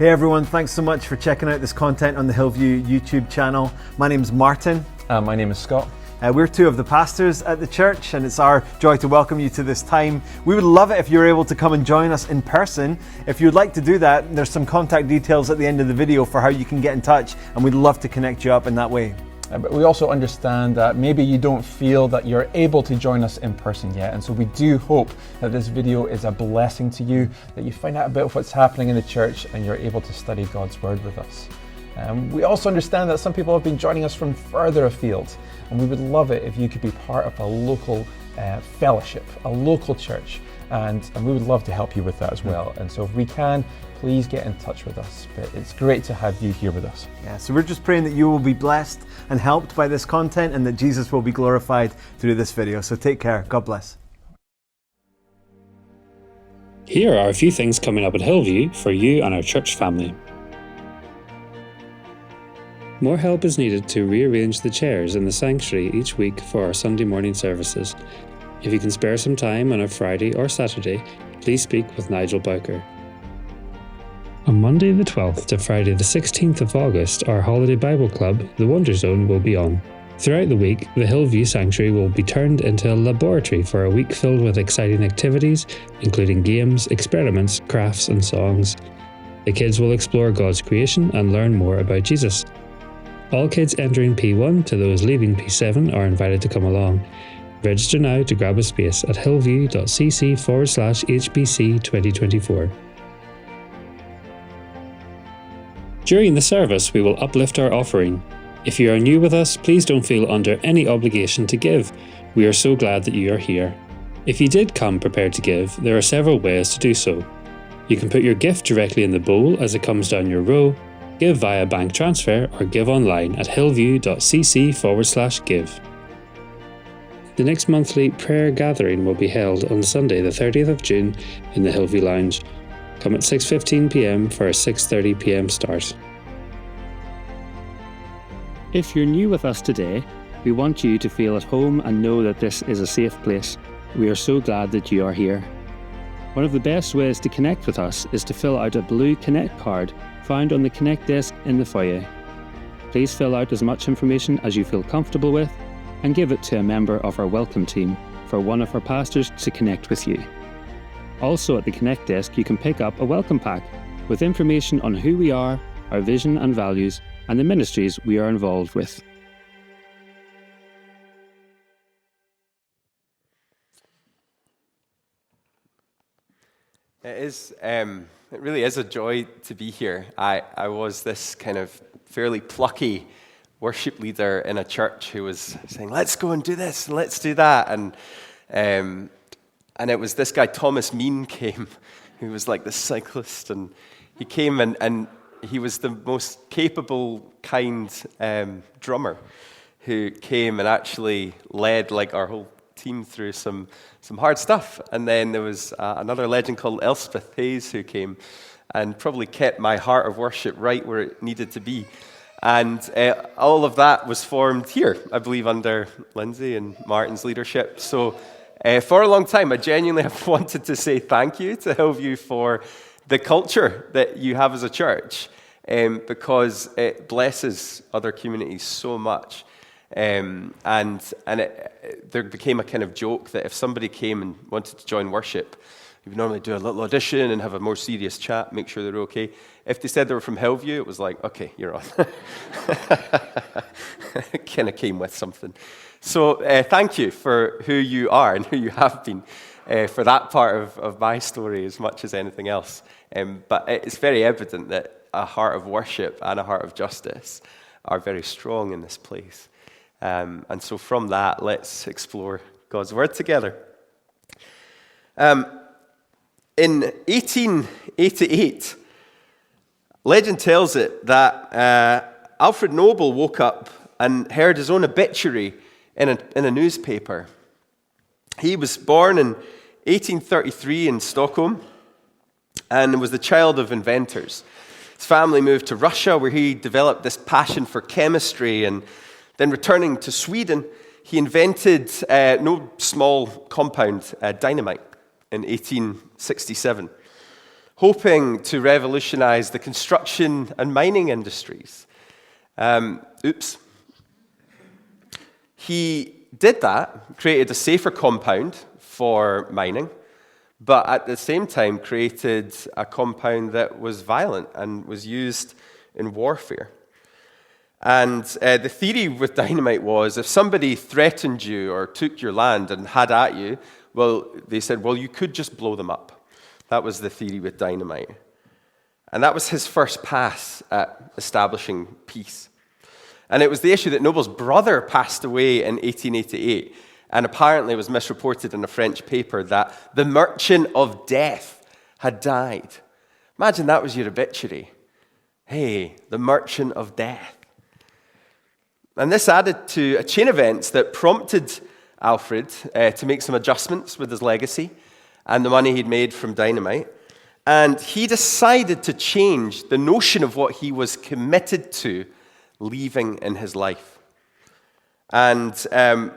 Hey everyone, thanks so much for checking out this content on the Hillview YouTube channel. My name is Martin. My name is Scott. We're two of the pastors at the church, and it's our joy to welcome you to this time. We would love it if you're able to come and join us in person. If you'd like to do that, there's some contact details at the end of the video for how you can get in touch, and we'd love to connect you up in that way. But we also understand that maybe you don't feel that you're able to join us in person yet, and so we do hope that this video is a blessing to you, that you find out about what's happening in the church and you're able to study God's Word with us. We also understand that some people have been joining us from further afield, and we would love it if you could be part of a local fellowship, a local church, and we would love to help you with that as well. And so if we can, please get in touch with us. But it's great to have you here with us. Yeah, so we're just praying that you will be blessed and helped by this content, and that Jesus will be glorified through this video. So take care. God bless. Here are a few things coming up at Hillview for you and our church family. More help is needed to rearrange the chairs in the sanctuary each week for our Sunday morning services. If you can spare some time on a Friday or Saturday, please speak with Nigel Bowker. On Monday the 12th to Friday the 16th of August, our holiday Bible club, The Wonder Zone, will be on. Throughout the week, the Hillview Sanctuary will be turned into a laboratory for a week filled with exciting activities, including games, experiments, crafts and songs. The kids will explore God's creation and learn more about Jesus. All kids entering P1 to those leaving P7 are invited to come along. Register now to grab a space at hillview.cc/HBC 2024. During the service, we will uplift our offering. If you are new with us, please don't feel under any obligation to give. We are so glad that you are here. If you did come prepared to give, there are several ways to do so. You can put your gift directly in the bowl as it comes down your row, give via bank transfer, or give online at hillview.cc/give. The next monthly prayer gathering will be held on Sunday the 30th of June in the Hillview Lounge. Come at 6:15 p.m. for a 6:30 p.m. start. If you're new with us today, we want you to feel at home and know that this is a safe place. We are so glad that you are here. One of the best ways to connect with us is to fill out a blue Connect card found on the Connect desk in the foyer. Please fill out as much information as you feel comfortable with and give it to a member of our welcome team for one of our pastors to connect with you. Also at the Connect desk, you can pick up a welcome pack with information on who we are, our vision and values, and the ministries we are involved with. It really is a joy to be here. I was this kind of fairly plucky worship leader in a church who was saying, let's go and do this, and let's do that. And it was this guy, Thomas Mean, came, who was like this cyclist, and he came and he was the most capable, kind drummer who came and actually led like our whole team through some hard stuff. And then there was another legend called Elspeth Hayes who came and probably kept my heart of worship right where it needed to be. And all of that was formed here, I believe, under Lindsay and Martin's leadership. So for a long time, I genuinely have wanted to say thank you to Hillview for the culture that you have as a church, because it blesses other communities so much. There became a kind of joke that if somebody came and wanted to join worship, we would normally do a little audition and have a more serious chat, make sure they're okay. If they said they were from Hillview, it was like, okay, you're on. It kind of came with something. So thank you for who you are and who you have been for that part of my story as much as anything else. But it's very evident that a heart of worship and a heart of justice are very strong in this place. And so from that, let's explore God's Word together. In 1888, legend tells it that Alfred Nobel woke up and heard his own obituary in a newspaper. He was born in 1833 in Stockholm and was the child of inventors. His family moved to Russia, where he developed this passion for chemistry, and then returning to Sweden, he invented no small compound, dynamite, in 1867. hoping to revolutionize the construction and mining industries. He did that, created a safer compound for mining, but at the same time created a compound that was violent and was used in warfare. And the theory with dynamite was if somebody threatened you or took your land and had at you, well, they said, well, you could just blow them up. That was the theory with dynamite. And that was his first pass at establishing peace. And it was the issue that Noble's brother passed away in 1888, and apparently it was misreported in a French paper that the merchant of death had died. Imagine that was your obituary. Hey, the merchant of death. And this added to a chain of events that prompted Alfred to make some adjustments with his legacy and the money he'd made from dynamite. And he decided to change the notion of what he was committed to leaving in his life. And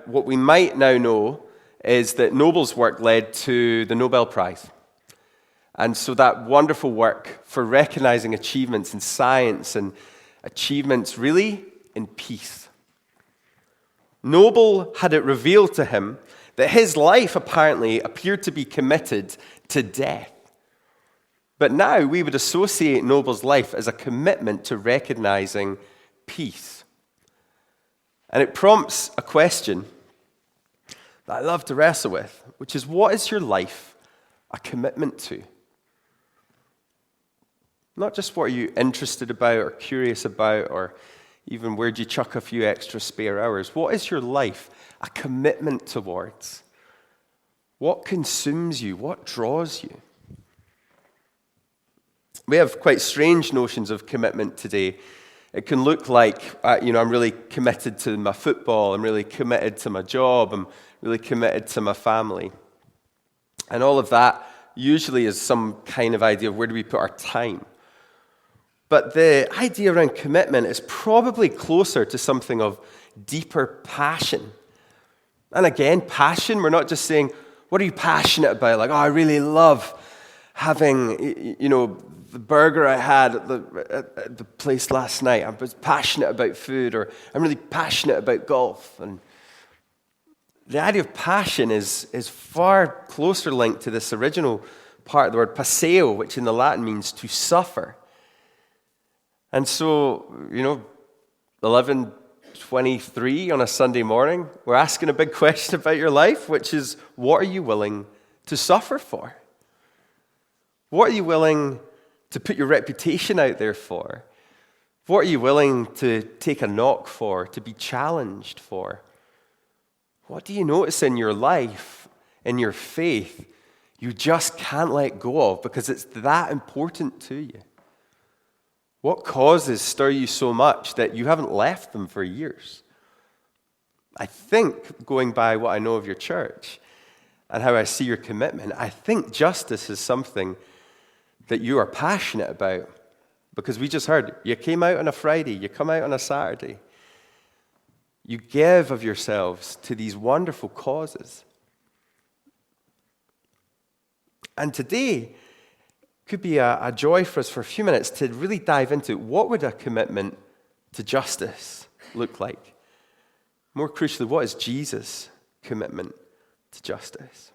what we might now know is that Noble's work led to the Nobel Prize. And so that wonderful work for recognizing achievements in science and achievements really in peace. Noble had it revealed to him that his life apparently appeared to be committed to death. But now we would associate Noble's life as a commitment to recognizing peace. And it prompts a question that I love to wrestle with, which is, what is your life a commitment to? Not just what are you interested about or curious about, or even where do you chuck a few extra spare hours? What is your life a commitment towards? What consumes you? What draws you? We have quite strange notions of commitment today. It can look like, I'm really committed to my football, I'm really committed to my job, I'm really committed to my family. And all of that usually is some kind of idea of where do we put our time. But the idea around commitment is probably closer to something of deeper passion. And again, passion, we're not just saying, what are you passionate about? Like, I really love having, the burger I had at the place last night. I was passionate about food, or I'm really passionate about golf. And the idea of passion is far closer linked to this original part of the word passeo, which in the Latin means to suffer. And so, 11:23 on a Sunday morning, we're asking a big question about your life, which is, what are you willing to suffer for? What are you willing to put your reputation out there for? What are you willing to take a knock for, to be challenged for? What do you notice in your life, in your faith, you just can't let go of because it's that important to you? What causes stir you so much that you haven't left them for years? I think, going by what I know of your church and how I see your commitment, I think justice is something that you are passionate about. Because we just heard, you came out on a Friday, you come out on a Saturday. You give of yourselves to these wonderful causes. And today could be a joy for us for a few minutes to really dive into what would a commitment to justice look like? More crucially, what is Jesus' commitment to justice?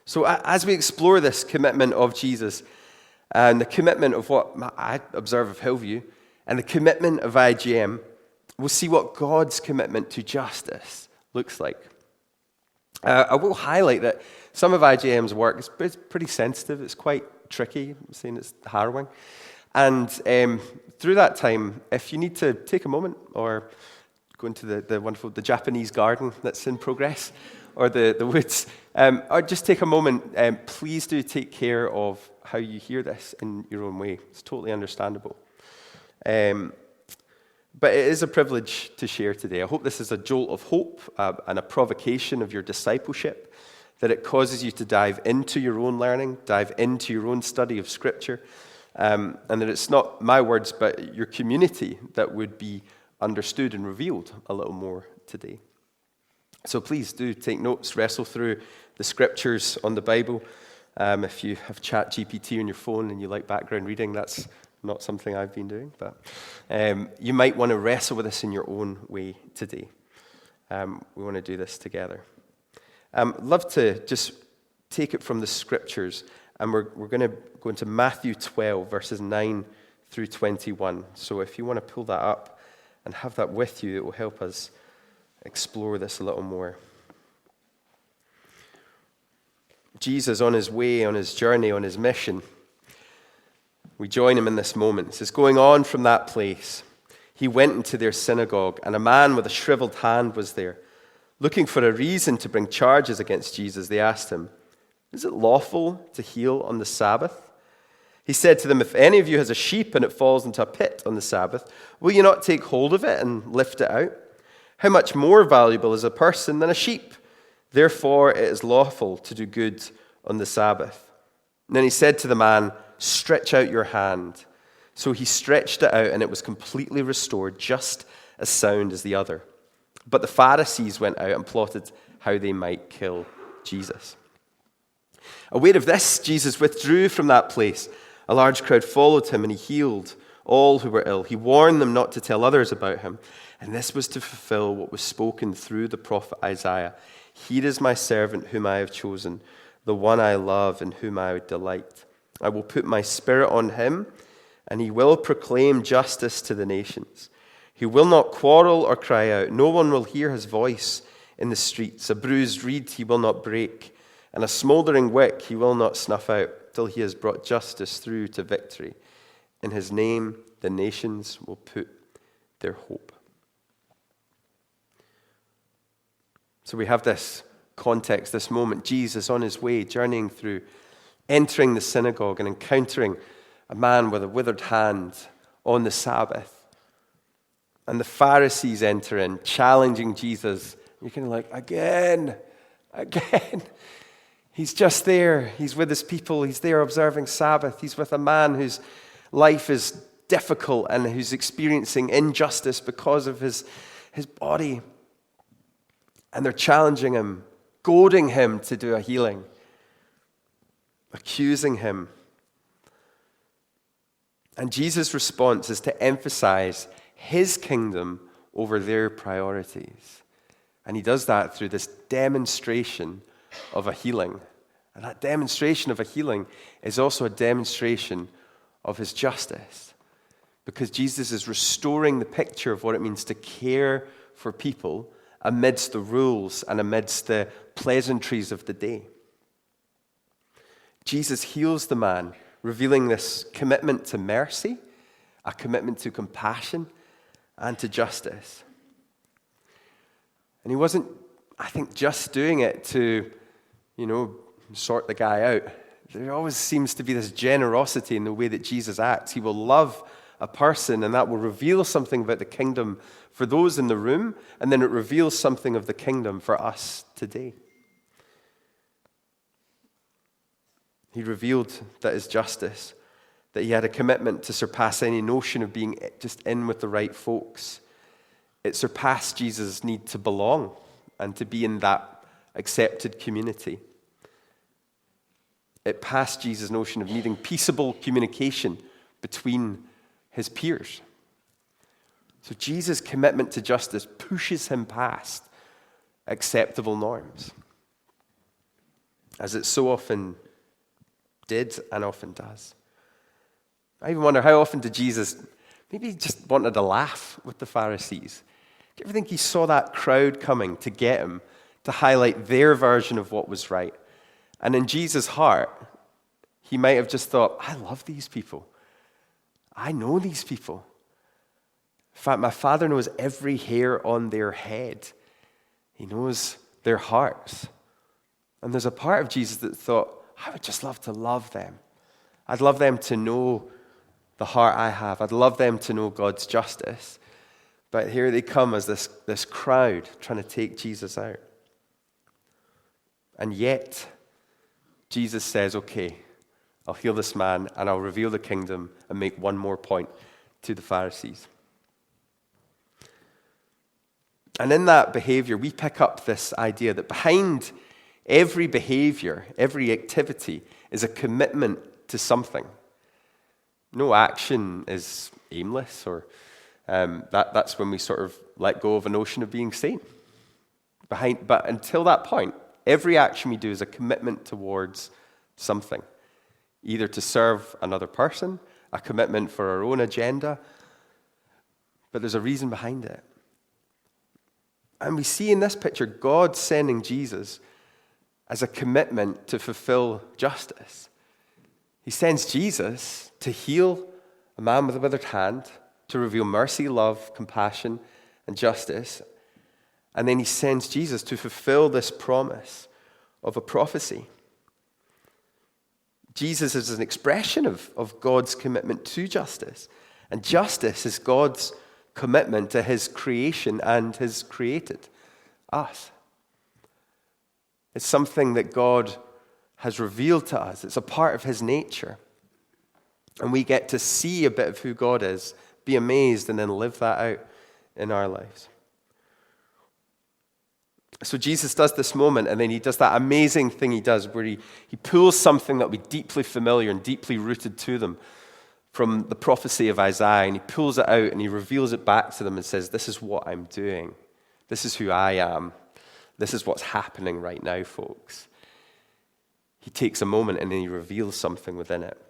So as we explore this commitment of Jesus and the commitment of what I observe of Hillview and the commitment of IJM, we'll see what God's commitment to justice looks like. I will highlight that some of IJM's work is pretty sensitive. It's quite tricky. I'm saying it's harrowing. And through that time, if you need to take a moment or go into the Japanese garden that's in progress, or the woods, or just take a moment, please do take care of how you hear this in your own way. It's totally understandable. But it is a privilege to share today. I hope this is a jolt of hope and a provocation of your discipleship, that it causes you to dive into your own learning, dive into your own study of Scripture, and that it's not my words, but your community that would be understood and revealed a little more today. So please do take notes, wrestle through the Scriptures on the Bible, If you have ChatGPT on your phone and you like background reading, that's not something I've been doing. But you might want to wrestle with this in your own way today. We want to do this together. I'd love to just take it from the scriptures, and we're going to go into Matthew 12, verses 9 through 21. So if you want to pull that up and have that with you, it will help us explore this a little more. Jesus on his way, on his journey, on his mission. We join him in this moment. It says, going on from that place, he went into their synagogue, and a man with a shriveled hand was there. Looking for a reason to bring charges against Jesus, they asked him, is it lawful to heal on the Sabbath? He said to them, if any of you has a sheep and it falls into a pit on the Sabbath, will you not take hold of it and lift it out? How much more valuable is a person than a sheep? Therefore it is lawful to do good on the Sabbath. And then he said to the man, stretch out your hand. So he stretched it out, and it was completely restored, just as sound as the other. But the Pharisees went out and plotted how they might kill Jesus. Aware of this, Jesus withdrew from that place. A large crowd followed him, and he healed all who were ill. He warned them not to tell others about him. And this was to fulfill what was spoken through the prophet Isaiah. Here is my servant whom I have chosen, the one I love and whom I delight. I will put my spirit on him, and he will proclaim justice to the nations. He will not quarrel or cry out. No one will hear his voice in the streets. A bruised reed he will not break, and a smoldering wick he will not snuff out, till he has brought justice through to victory. In his name the nations will put their hope. So we have this context, this moment, Jesus on his way, journeying through, entering the synagogue and encountering a man with a withered hand on the Sabbath. And the Pharisees enter in, challenging Jesus. You're kind of like, again. He's just there. He's with his people. He's there observing Sabbath. He's with a man whose life is difficult and who's experiencing injustice because of his body. And they're challenging him, goading him to do a healing, accusing him. And Jesus' response is to emphasize his kingdom over their priorities. And he does that through this demonstration of a healing. And that demonstration of a healing is also a demonstration of his justice. Because Jesus is restoring the picture of what it means to care for people amidst the rules and amidst the pleasantries of the day. Jesus heals the man, revealing this commitment to mercy, a commitment to compassion, and to justice. And he wasn't, I think, just doing it to, sort the guy out. There always seems to be this generosity in the way that Jesus acts. He will love a person, and that will reveal something about the kingdom for those in the room, and then it reveals something of the kingdom for us today. He revealed that his justice, that he had a commitment to surpass any notion of being just in with the right folks. It surpassed Jesus' need to belong and to be in that accepted community. It passed Jesus' notion of needing peaceable communication between his peers. So Jesus' commitment to justice pushes him past acceptable norms, as it so often did and often does. I even wonder, how often did Jesus maybe just wanted to laugh with the Pharisees? Do you ever think he saw that crowd coming to get him, to highlight their version of what was right? And in Jesus' heart, he might have just thought, I love these people. I know these people. In fact, my Father knows every hair on their head. He knows their hearts. And there's a part of Jesus that thought, I would just love to love them. I'd love them to know the heart I have. I'd love them to know God's justice. But here they come as this crowd trying to take Jesus out. And yet, Jesus says, okay, I'll heal this man and I'll reveal the kingdom and make one more point to the Pharisees. And in that behavior, we pick up this idea that behind Every behavior, every activity is a commitment to something. No action is aimless, or that's when we sort of let go of a notion of being sane. But until that point, every action we do is a commitment towards something, either to serve another person, a commitment for our own agenda, but there's a reason behind it. And we see in this picture God sending Jesus as a commitment to fulfill justice. He sends Jesus to heal a man with a withered hand, to reveal mercy, love, compassion, and justice. And then he sends Jesus to fulfill this promise of a prophecy. Jesus is an expression of God's commitment to justice. And justice is God's commitment to his creation and his created, us. It's something that God has revealed to us. It's a part of his nature. And we get to see a bit of who God is, be amazed, and then live that out in our lives. So Jesus does this moment, and then he does that amazing thing he does where he pulls something that will be deeply familiar and deeply rooted to them from the prophecy of Isaiah, and he pulls it out and he reveals it back to them and says, this is what I'm doing. This is who I am. This is what's happening right now, folks. He takes a moment and then he reveals something within it.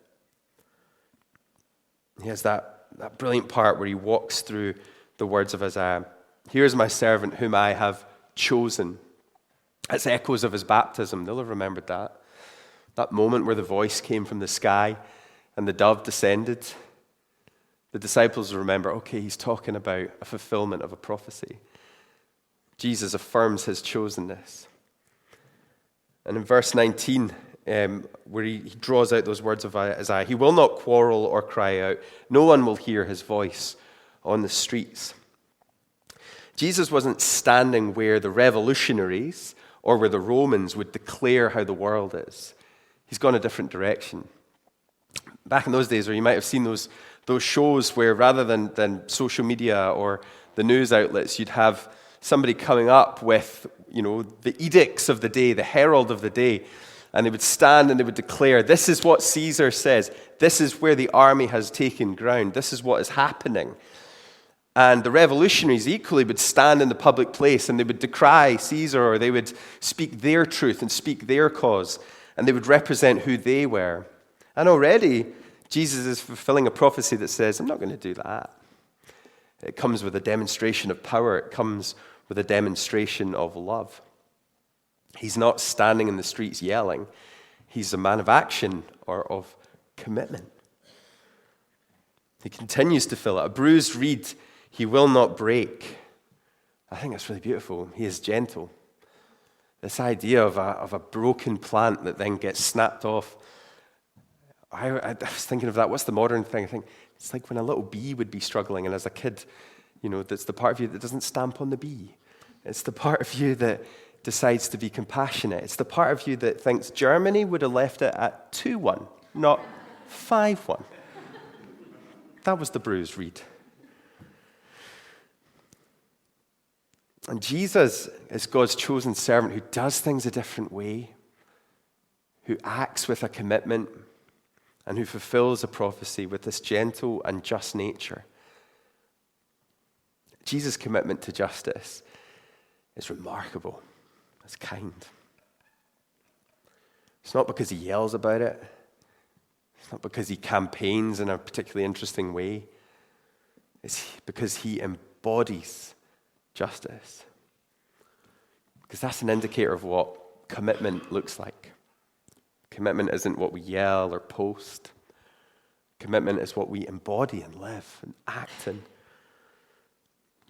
He has that brilliant part where he walks through the words of Isaiah. Here's my servant whom I have chosen. It's echoes of his baptism. They'll have remembered that. That moment where the voice came from the sky and the dove descended. The disciples remember, okay, he's talking about a fulfillment of a prophecy. Jesus affirms his chosenness. And in verse 19, where he draws out those words of Isaiah, he will not quarrel or cry out. No one will hear his voice on the streets. Jesus wasn't standing where the revolutionaries or where the Romans would declare how the world is. He's gone a different direction. Back in those days, or you might have seen those shows where rather than social media or the news outlets, you'd have somebody coming up with, the edicts of the day, the herald of the day, and they would stand and they would declare, this is what Caesar says, this is where the army has taken ground, this is what is happening. And the revolutionaries equally would stand in the public place and they would decry Caesar, or they would speak their truth and speak their cause, and they would represent who they were. And already, Jesus is fulfilling a prophecy that says, I'm not going to do that. It comes with a demonstration of power. It comes with a demonstration of love. He's not standing in the streets yelling. He's a man of action or of commitment. He continues to fill it. A bruised reed he will not break. I think that's really beautiful. He is gentle. This idea of a broken plant that then gets snapped off. I was thinking of that. What's the modern thing? I think it's like when a little bee would be struggling, and as a kid, that's the part of you that doesn't stamp on the bee. It's the part of you that decides to be compassionate. It's the part of you that thinks Germany would have left it at 2-1, not 5-1. That was the bruised reed. And Jesus is God's chosen servant who does things a different way, who acts with a commitment, and who fulfills a prophecy with this gentle and just nature. Jesus' commitment to justice is remarkable. It's kind. It's not because he yells about it. It's not because he campaigns in a particularly interesting way. It's because he embodies justice. Because that's an indicator of what commitment looks like. Commitment isn't what we yell or post. Commitment is what we embody and live and act in.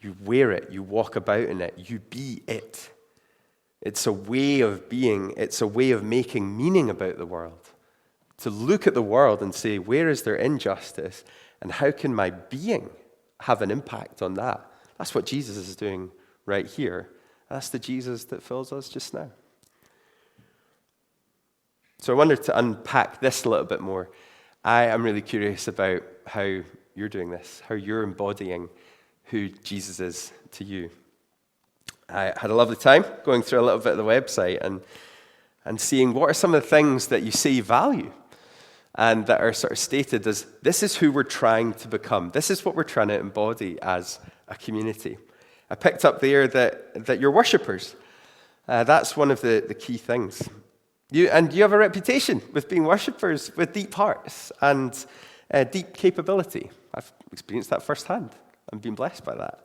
You wear it, you walk about in it, you be it. It's a way of being, it's a way of making meaning about the world. To look at the world and say, where is there injustice, and how can my being have an impact on that? That's what Jesus is doing right here. That's the Jesus that fills us just now. So I wanted to unpack this a little bit more. I am really curious about how you're doing this, how you're embodying who Jesus is to you. I had a lovely time going through a little bit of the website, and and seeing what are some of the things that you say you value and that are sort of stated as this is who we're trying to become. This is what we're trying to embody as a community. I picked up there that you're worshippers. That's one of the key things. You have a reputation with being worshippers with deep hearts and deep capability. I've experienced that firsthand. I'm being blessed by that.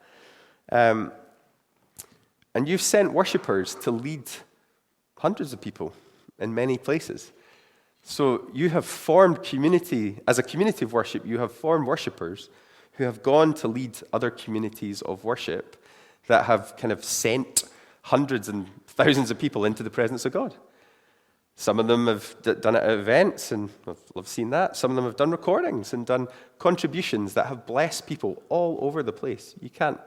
And you've sent worshippers to lead hundreds of people in many places. So you have formed community, as a community of worship, you have formed worshippers who have gone to lead other communities of worship that have kind of sent hundreds and thousands of people into the presence of God. Some of them have done it at events, and I've seen that. Some of them have done recordings and done contributions that have blessed people all over the place. You can't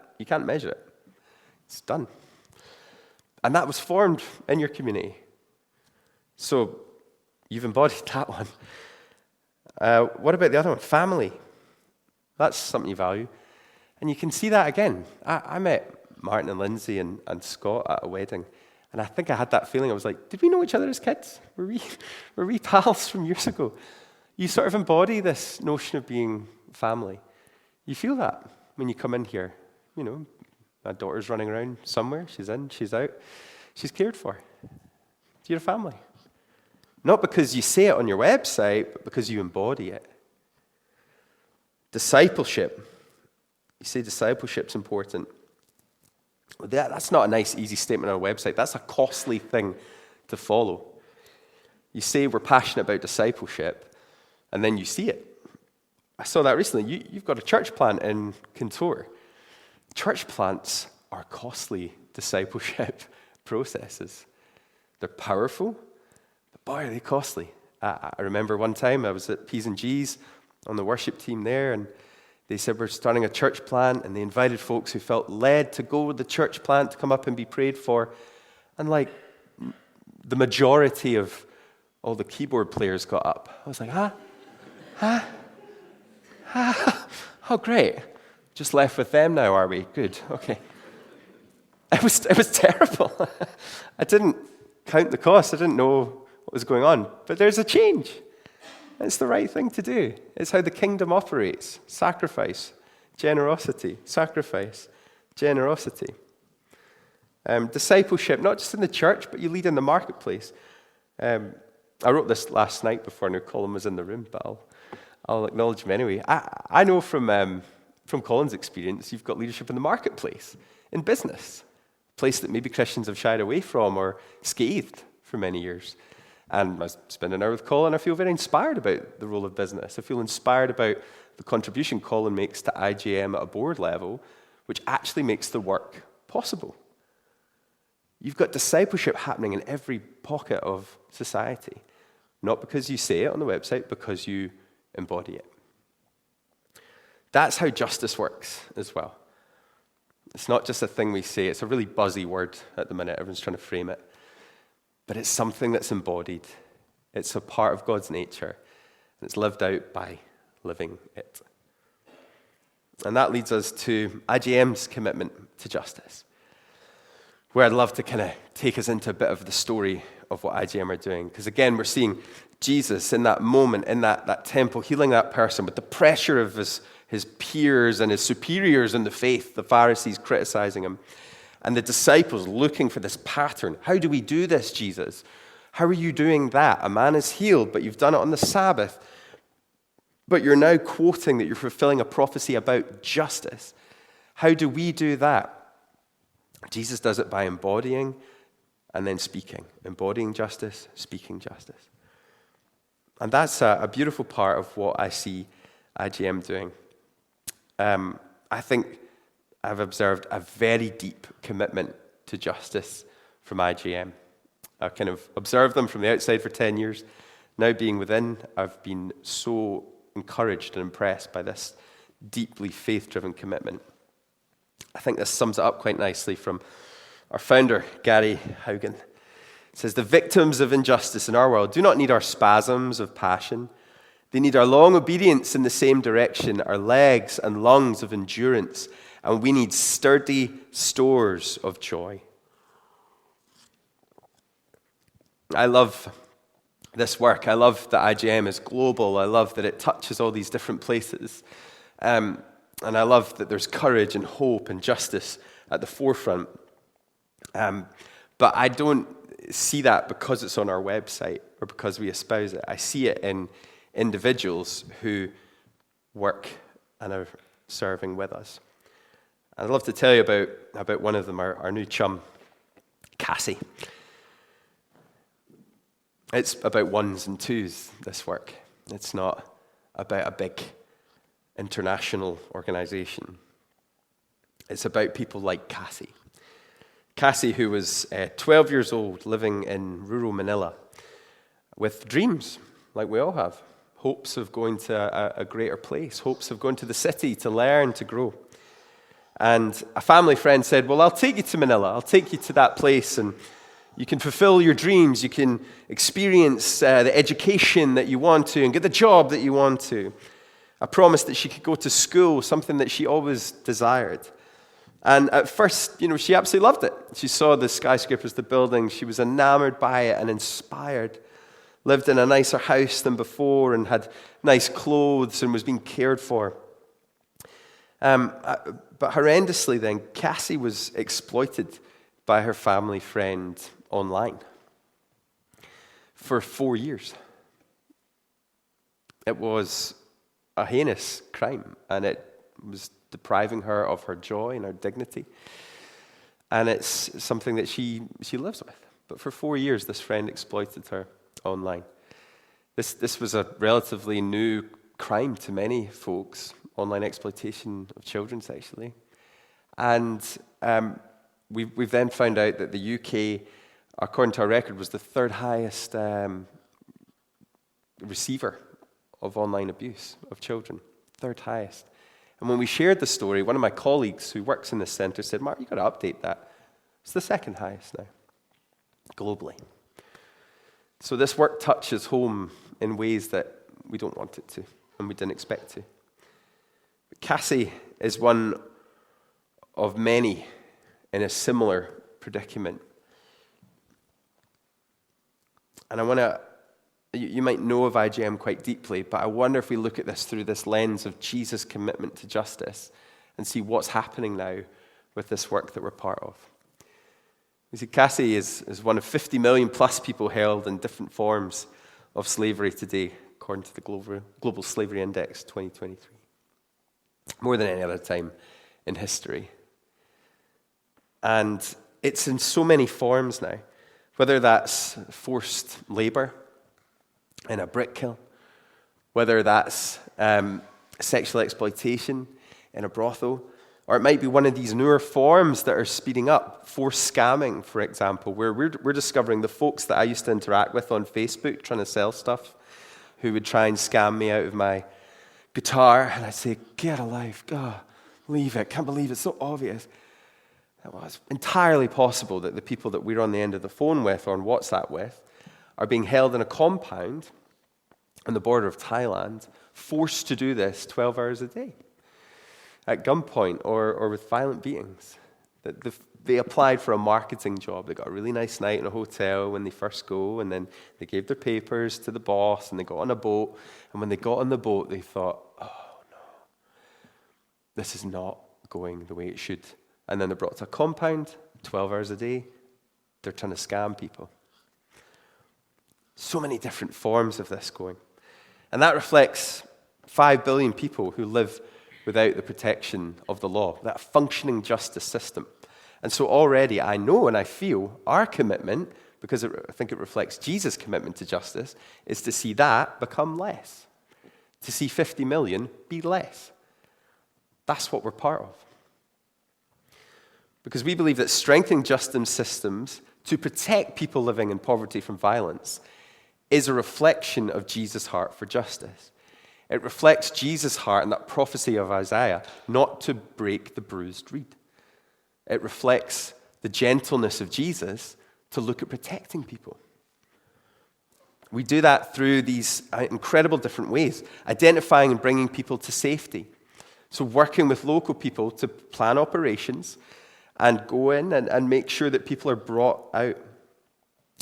measure it. It's done. And that was formed in your community. So you've embodied that one. What about the other one? Family. That's something you value. And you can see that again. I met Martin and Lindsay and Scott at a wedding. And I think I had that feeling. I was like, did we know each other as kids? Were we pals from years ago? You sort of embody this notion of being family. You feel that when you come in here. You know, my daughter's running around somewhere. She's in, she's out. She's cared for. You're a family. Not because you say it on your website, but because you embody it. Discipleship. You say discipleship's important. That's not a nice, easy statement on a website. That's a costly thing to follow. You say we're passionate about discipleship, and then you see it. I saw that recently. You've got a church plant in Kintore. Church plants are costly discipleship processes. They're powerful, but boy, are they costly. I remember one time I was at P's and G's on the worship team there, and they said we're starting a church plant, and they invited folks who felt led to go with the church plant to come up and be prayed for. And like the majority of all the keyboard players got up. I was like, oh great. Just left with them now, are we? Good, okay. It was terrible. I didn't count the cost. I didn't know what was going on. But there's a change. It's the right thing to do. It's how the kingdom operates. Sacrifice, generosity, sacrifice, generosity. Discipleship, not just in the church, but you lead in the marketplace. I wrote this last night before I knew Colin was in the room, but I'll acknowledge him anyway. I know from Colin's experience, you've got leadership in the marketplace, in business, a place that maybe Christians have shied away from or scathed for many years. And I spend an hour with Colin, I feel very inspired about the role of business. I feel inspired about the contribution Colin makes to IJM at a board level, which actually makes the work possible. You've got discipleship happening in every pocket of society. Not because you say it on the website, because you embody it. That's how justice works as well. It's not just a thing we say. It's a really buzzy word at the minute. Everyone's trying to frame it. But it's something that's embodied. It's a part of God's nature. And it's lived out by living it. And that leads us to IJM's commitment to justice, where I'd love to kind of take us into a bit of the story of what IJM are doing. Because again, we're seeing Jesus in that moment, in that temple, healing that person with the pressure of his peers and his superiors in the faith, the Pharisees criticizing him, and the disciples looking for this pattern. How do we do this, Jesus? How are you doing that? A man is healed, but you've done it on the Sabbath. But you're now quoting that you're fulfilling a prophecy about justice. How do we do that? Jesus does it by embodying and then speaking. Embodying justice, speaking justice. And that's a beautiful part of what I see IJM doing. I think I've observed a very deep commitment to justice from IJM. I've kind of observed them from the outside for 10 years. Now being within, I've been so encouraged and impressed by this deeply faith-driven commitment. I think this sums it up quite nicely from our founder, Gary Haugen. It says, the victims of injustice in our world do not need our spasms of passion. They need our long obedience in the same direction, our legs and lungs of endurance, and we need sturdy stores of joy. I love this work. I love that IJM is global. I love that it touches all these different places. And I love that there's courage and hope and justice at the forefront. But I don't see that because it's on our website or because we espouse it. I see it in individuals who work and are serving with us. I'd love to tell you about one of them, our new chum, Cassie. It's about ones and twos, this work. It's not about a big international organization. It's about people like Cassie. Cassie, who was 12 years old, living in rural Manila, with dreams, like we all have. Hopes of going to a greater place, hopes of going to the city to learn, to grow. And a family friend said, well, I'll take you to Manila. I'll take you to that place, and you can fulfill your dreams. You can experience the education that you want to and get the job that you want to. I promised that she could go to school, something that she always desired. And at first, she absolutely loved it. She saw the skyscrapers, the buildings. She was enamored by it and inspired. Lived in a nicer house than before and had nice clothes and was being cared for. But horrendously then, Cassie was exploited by her family friend online for 4 years. It was a heinous crime, and it was depriving her of her joy and her dignity. And it's something that she lives with. But for 4 years, this friend exploited her online. This was a relatively new crime to many folks, online exploitation of children sexually. And we've then found out that the UK, according to our record, was the third highest receiver of online abuse of children. Third highest. And when we shared the story, one of my colleagues who works in this centre said, Mark, you've got to update that. It's the second highest now, globally. So this work touches home in ways that we don't want it to, and we didn't expect to. But Cassie is one of many in a similar predicament. And I want to, you might know of IJM quite deeply, but I wonder if we look at this through this lens of Jesus' commitment to justice and see what's happening now with this work that we're part of. You see, Cassie is one of 50 million plus people held in different forms of slavery today, according to the Global Slavery Index 2023. More than any other time in history. And it's in so many forms now, whether that's forced labor in a brick kiln, whether that's sexual exploitation in a brothel, or it might be one of these newer forms that are speeding up, forced scamming, for example, where we're discovering the folks that I used to interact with on Facebook trying to sell stuff, who would try and scam me out of my guitar, and I'd say, get a life, God, leave it, can't believe it's so obvious. It was entirely possible that the people that we're on the end of the phone with or on WhatsApp with are being held in a compound on the border of Thailand, forced to do this 12 hours a day at gunpoint or with violent beatings. They applied for a marketing job. They got a really nice night in a hotel when they first go, and then they gave their papers to the boss, and they got on a boat. And when they got on the boat, they thought, oh no, this is not going the way it should. And then they're brought to a compound, 12 hours a day. They're trying to scam people. So many different forms of this going. And that reflects 5 billion people who live without the protection of the law, that functioning justice system. And so already I know and I feel our commitment, because I think it reflects Jesus' commitment to justice, is to see that become less. To see 50 million be less. That's what we're part of. Because we believe that strengthening justice systems to protect people living in poverty from violence is a reflection of Jesus' heart for justice. It reflects Jesus' heart and that prophecy of Isaiah, not to break the bruised reed. It reflects the gentleness of Jesus to look at protecting people. We do that through these incredible different ways, identifying and bringing people to safety. So working with local people to plan operations and go in and make sure that people are brought out.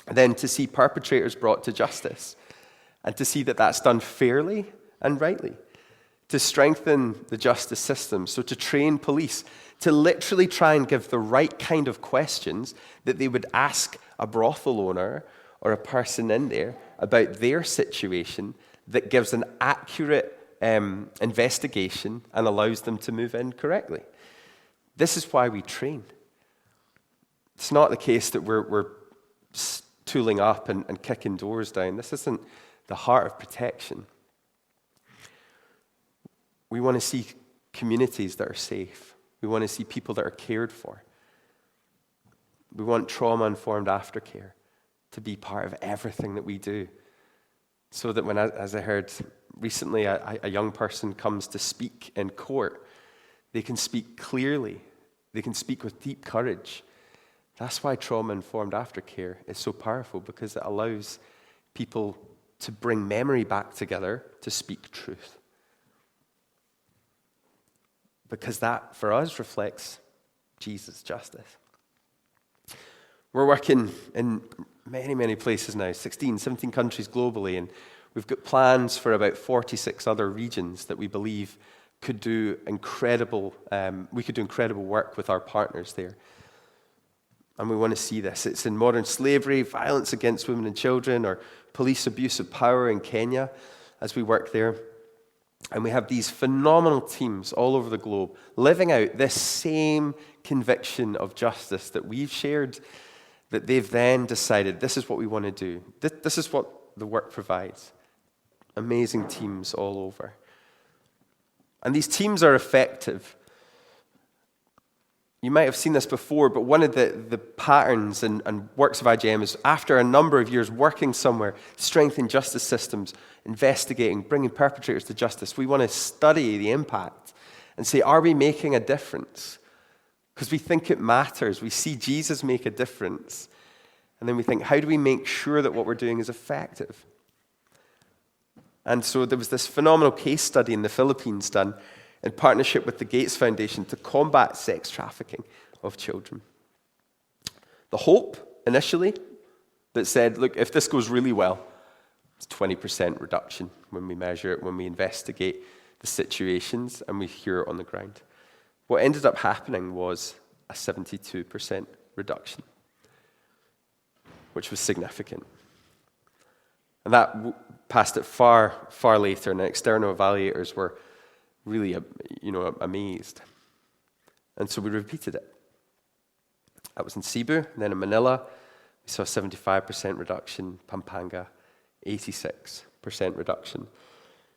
then to see perpetrators brought to justice and to see that that's done fairly and rightly, to strengthen the justice system, so to train police, to literally try and give the right kind of questions that they would ask a brothel owner or a person in there about their situation that gives an accurate investigation and allows them to move in correctly. This is why we train. It's not the case that we're tooling up and kicking doors down. This isn't the heart of protection. We want to see communities that are safe. We want to see people that are cared for. We want trauma-informed aftercare to be part of everything that we do. So that when, as I heard recently, a young person comes to speak in court, they can speak clearly. They can speak with deep courage. That's why trauma-informed aftercare is so powerful, because it allows people to bring memory back together to speak truth. Because that, for us, reflects Jesus' justice. We're working in many, many places now, 16, 17 countries globally, and we've got plans for about 46 other regions that we believe could do incredible work with our partners there. And we want to see this. It's in modern slavery, violence against women and children, or police abuse of power in Kenya as we work there. And we have these phenomenal teams all over the globe living out this same conviction of justice that we've shared, that they've then decided, this is what we want to do. This is what the work provides. Amazing teams all over. And these teams are effective. You might have seen this before, but one of the patterns and works of IJM is, after a number of years working somewhere, strengthening justice systems, investigating, bringing perpetrators to justice, we want to study the impact and say, are we making a difference? Because we think it matters. We see Jesus make a difference. And then we think, how do we make sure that what we're doing is effective? And so there was this phenomenal case study in the Philippines done in partnership with the Gates Foundation to combat sex trafficking of children. The hope, initially, that said, look, if this goes really well, it's 20% reduction when we measure it, when we investigate the situations and we hear it on the ground. What ended up happening was a 72% reduction, which was significant. And that passed it far, far later, and external evaluators were really, amazed. And so we repeated it. That was in Cebu, and then in Manila, we saw a 75% reduction, Pampanga, 86% reduction.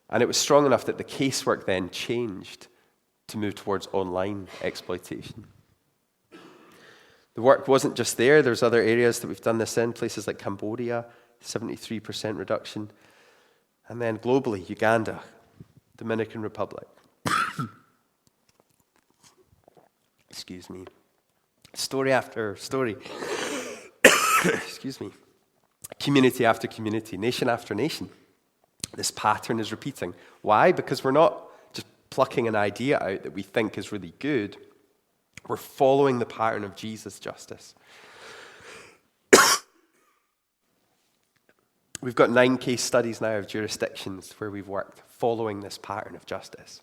And it was strong enough that the casework then changed to move towards online exploitation. The work wasn't just there. There's other areas that we've done this in, places like Cambodia, 73% reduction. And then globally, Uganda, Dominican Republic. Excuse me. Story after story. Excuse me. Community after community, nation after nation. This pattern is repeating. Why? Because we're not just plucking an idea out that we think is really good. We're following the pattern of Jesus' justice. We've got 9 case studies now of jurisdictions where we've worked following this pattern of justice.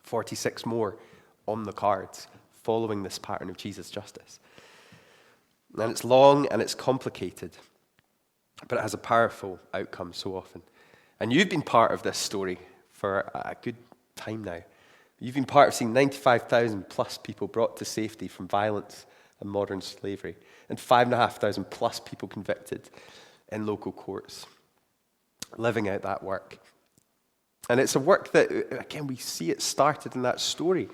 46 more on the cards following this pattern of Jesus' justice. And it's long and it's complicated, but it has a powerful outcome so often. And you've been part of this story for a good time now. You've been part of seeing 95,000 plus people brought to safety from violence and modern slavery, and 5,500 plus people convicted in local courts, living out that work. And it's a work that, again, we see it started in that story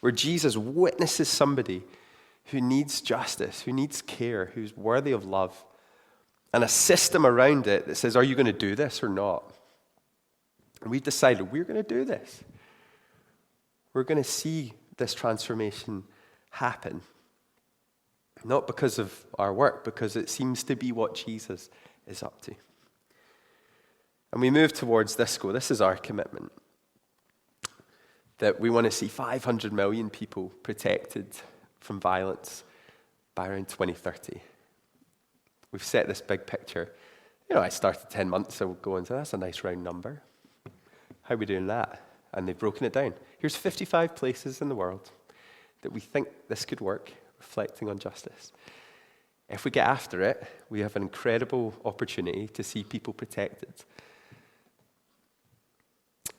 where Jesus witnesses somebody who needs justice, who needs care, who's worthy of love, and a system around it that says, are you going to do this or not? And we've decided we're going to do this. We're going to see this transformation happen. Not because of our work, because it seems to be what Jesus is up to. And we move towards this goal. This is our commitment. That we want to see 500 million people protected from violence by around 2030. We've set this big picture. I started 10 months ago and said, that's a nice round number. How are we doing that? And they've broken it down. Here's 55 places in the world that we think this could work, reflecting on justice. If we get after it, we have an incredible opportunity to see people protected.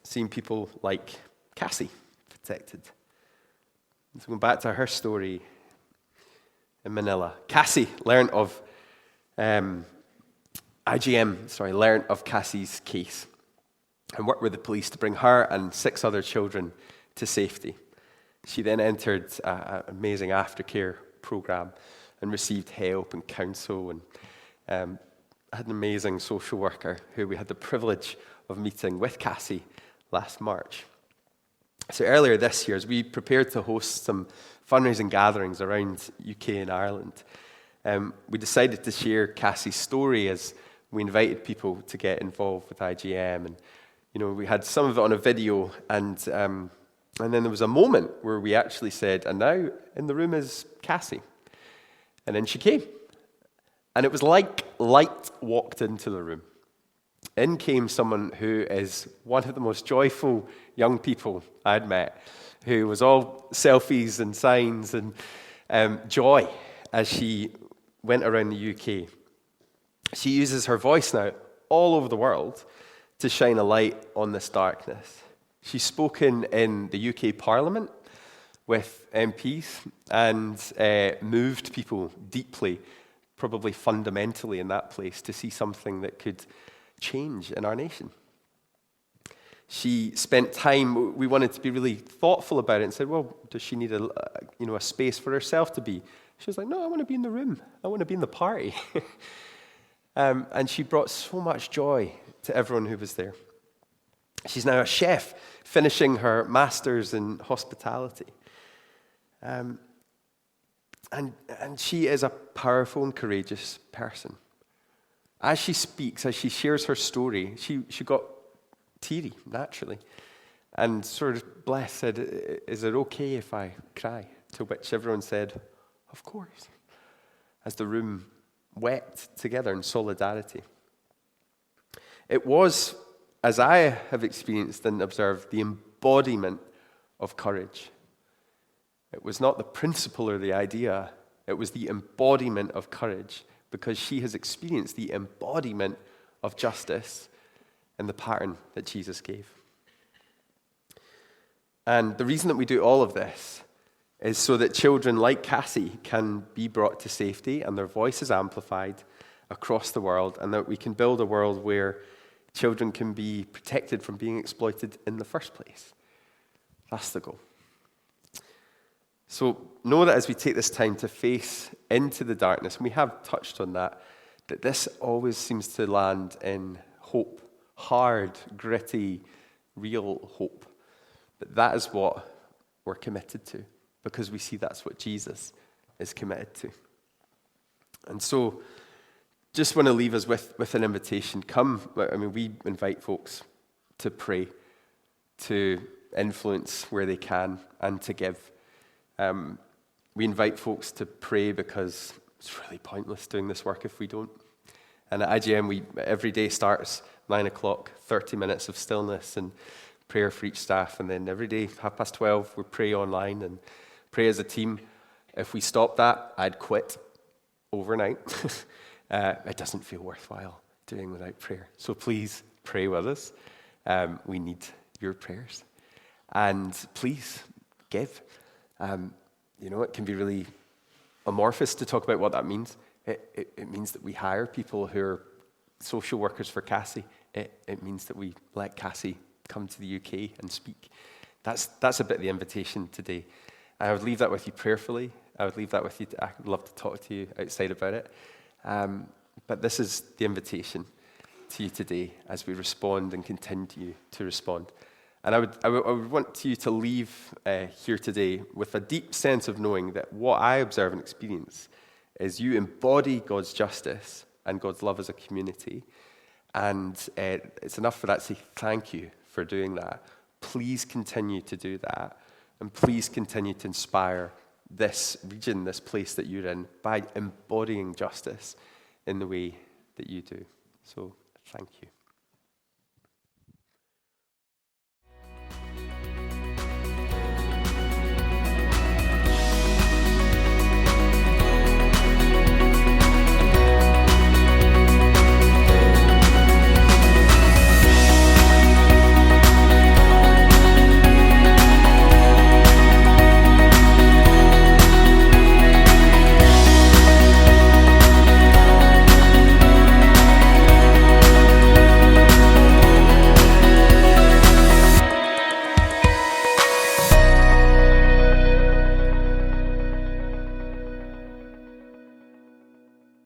Seeing people like Cassie protected. So going back to her story in Manila. Cassie learned of learned of Cassie's case and worked with the police to bring her and 6 other children to safety. She then entered an amazing aftercare program and received help and counsel, and had an amazing social worker who we had the privilege of meeting with Cassie last March. So earlier this year, as we prepared to host some fundraising gatherings around UK and Ireland, we decided to share Cassie's story as we invited people to get involved with IJM. And we had some of it on a video, and then there was a moment where we actually said, and now in the room is Cassie. And then she came. And it was like light walked into the room. In came someone who is one of the most joyful young people I'd met, who was all selfies and signs and joy as she went around the UK. She uses her voice now all over the world to shine a light on this darkness. She's spoken in the UK Parliament with MPs and moved people deeply, probably fundamentally in that place, to see something that could change in our nation. She spent time, we wanted to be really thoughtful about it and said, well, does she need a space for herself to be? She was like, no, I want to be in the room. I want to be in the party. And she brought so much joy to everyone who was there. She's now a chef, finishing her master's in hospitality. And she is a powerful and courageous person. As she speaks, as she shares her story, she got teary, naturally. And sort of blessed said, is it okay if I cry? To which everyone said, of course. As the room wept together in solidarity. It was, as I have experienced and observed, the embodiment of courage. It was not the principle or the idea, it was the embodiment of courage, because she has experienced the embodiment of justice in the pattern that Jesus gave. And the reason that we do all of this is so that children like Cassie can be brought to safety and their voice is amplified across the world, and that we can build a world where children can be protected from being exploited in the first place. That's the goal. So know that as we take this time to face into the darkness, and we have touched on that this always seems to land in hope, hard, gritty, real hope. That is what we're committed to, because we see that's what Jesus is committed to. And so, just want to leave us with an invitation. We invite folks to pray, to influence where they can, and to give. We invite folks to pray because it's really pointless doing this work if we don't. And at IJM, every day starts 9 o'clock, 30 minutes of stillness and prayer for each staff. And then every day, 12:30, we pray online and pray as a team. If we stopped that, I'd quit overnight. It doesn't feel worthwhile doing without prayer. So please pray with us. We need your prayers. And please give. It can be really amorphous to talk about what that means. It means that we hire people who are social workers for Cassie. It means that we let Cassie come to the UK and speak. That's a bit of the invitation today. I would leave that with you prayerfully. I would leave that with you. I would love to talk to you outside about it. But this is the invitation to you today as we respond and continue to respond. And I would want you to leave here today with a deep sense of knowing that what I observe and experience is you embody God's justice and God's love as a community. And it's enough for that to say thank you for doing that. Please continue to do that. And please continue to inspire this region, this place that you're in, by embodying justice in the way that you do. So thank you.